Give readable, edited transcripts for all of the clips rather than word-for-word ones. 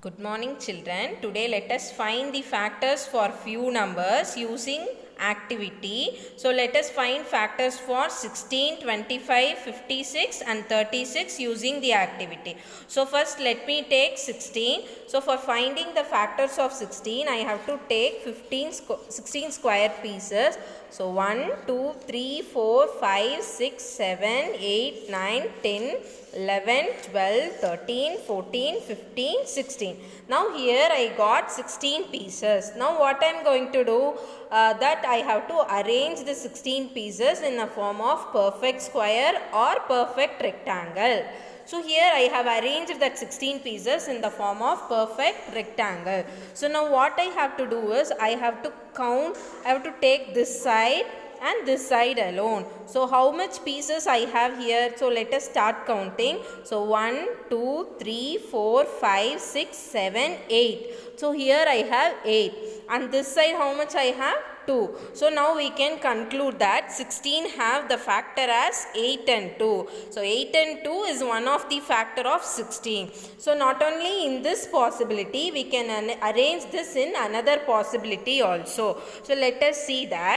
Good morning children. Today let us find the factors for few numbers using activity. So let us find factors for 16, 25, 56 and 36 using the activity. So first let me take 16. So for finding the factors of 16 I have to take 16 square pieces. So 1, 2, 3, 4, 5, 6, 7, 8, 9, 10, 11, 12, 13, 14, 15, 16. Now here I got 16 pieces. Now what I am going to do, that I have to arrange the 16 pieces in a form of perfect square or perfect rectangle. So here I have arranged that 16 pieces in the form of perfect rectangle. So now what I have to do is I have to count, I have to take this side and this side alone. So how much pieces I have here? So let us start counting. So 1, 2, 3, 4, 5, 6, 7, 8. So here I have 8. And this side how much I have? 2. So now we can conclude that 16 have the factor as 8 and 2. So 8 and 2 is one of the factor of 16. So not only in this possibility, we can arrange this in another possibility also. So let us see that.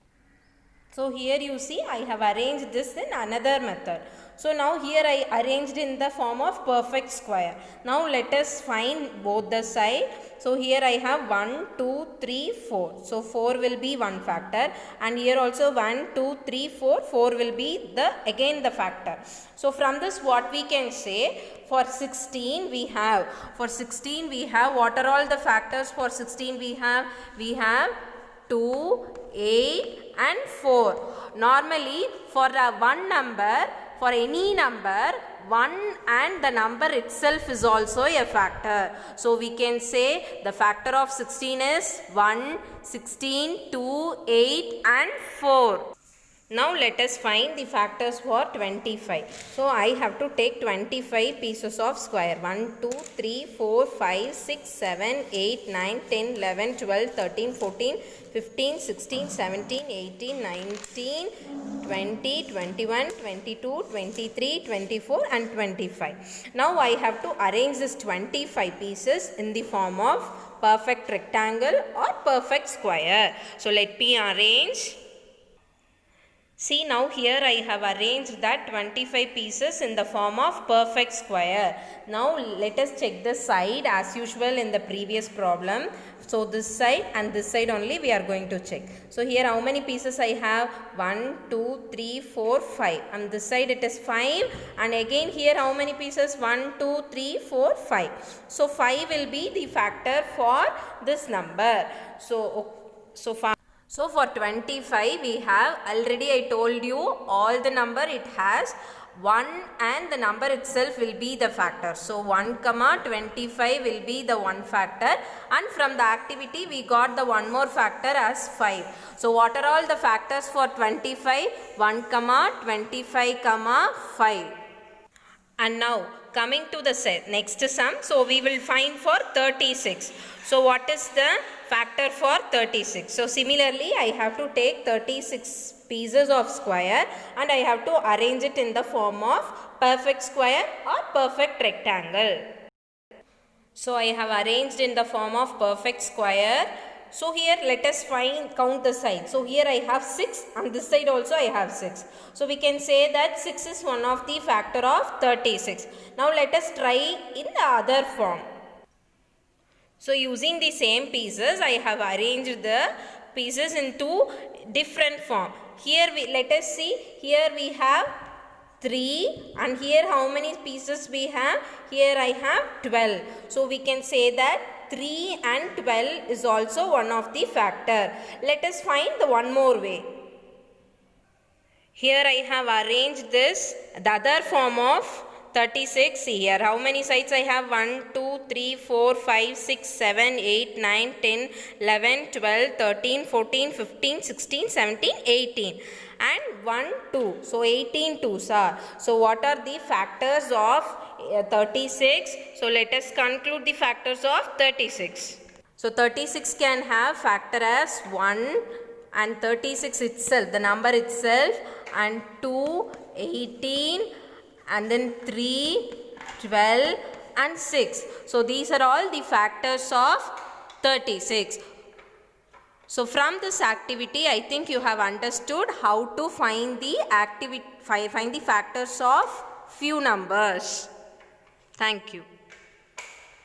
So here you see I have arranged this in another method. So now here I arranged in the form of perfect square. Now let us find both the side. So here I have 1, 2, 3, 4. So 4 will be one factor, and here also 1, 2, 3, 4. 4 will be again the factor. So from this what we can say, for 16 we have what are all the factors for 16 we have? We have 2, 8 and 4. Normally for one number, for any number, 1 and the number itself is also a factor. So we can say the factor of 16 is 1, 16, 2, 8 and 4. Now let us find the factors for 25. So I have to take 25 pieces of square. 1, 2, 3, 4, 5, 6, 7, 8, 9, 10, 11, 12, 13, 14, 15, 16, 17, 18, 19, 20, 21, 22, 23, 24 and 25. Now I have to arrange this 25 pieces in the form of perfect rectangle or perfect square. So let me arrange. See, now here I have arranged that 25 pieces in the form of perfect square. Now let us check the side as usual in the previous problem. So this side and this side only we are going to check. So here how many pieces I have? 1, 2, 3, 4, 5. And this side it is 5. And again here how many pieces? 1, 2, 3, 4, 5. So 5 will be the factor for this number. So for 25 we have, already I told you, all the number it has 1 and the number itself will be the factor. So 1, 25 will be the one factor, and from the activity we got the one more factor as 5. So what are all the factors for 25? 1, 25, 5. And now coming to the next sum, so we will find for 36. So what is the factor for 36? So similarly I have to take 36 pieces of square and I have to arrange it in the form of perfect square or perfect rectangle. So I have arranged in the form of perfect square. So here let us count the sides. So here I have 6 and this side also I have 6. So we can say that 6 is one of the factor of 36. Now let us try in the other form. So using the same pieces I have arranged the pieces into different form. Here let us see, here we have 3 and here how many pieces we have? Here I have 12. So we can say that 3 and 12 is also one of the factor. Let us find the one more way. Here I have arranged this, the other form of 36 here. How many sides I have? 1, 2, 3, 4, 5, 6, 7, 8, 9, 10, 11, 12, 13, 14, 15, 16, 17, 18. And 1, 2. So 18 twos are. So what are the factors of 36? So let us conclude the factors of 36. So 36 can have factor as 1 and 36 itself, the number itself, and 2, 18, and then 3, 12, and 6. So these are all the factors of 36. So from this activity, I think you have understood how to find the find the factors of few numbers. Thank you.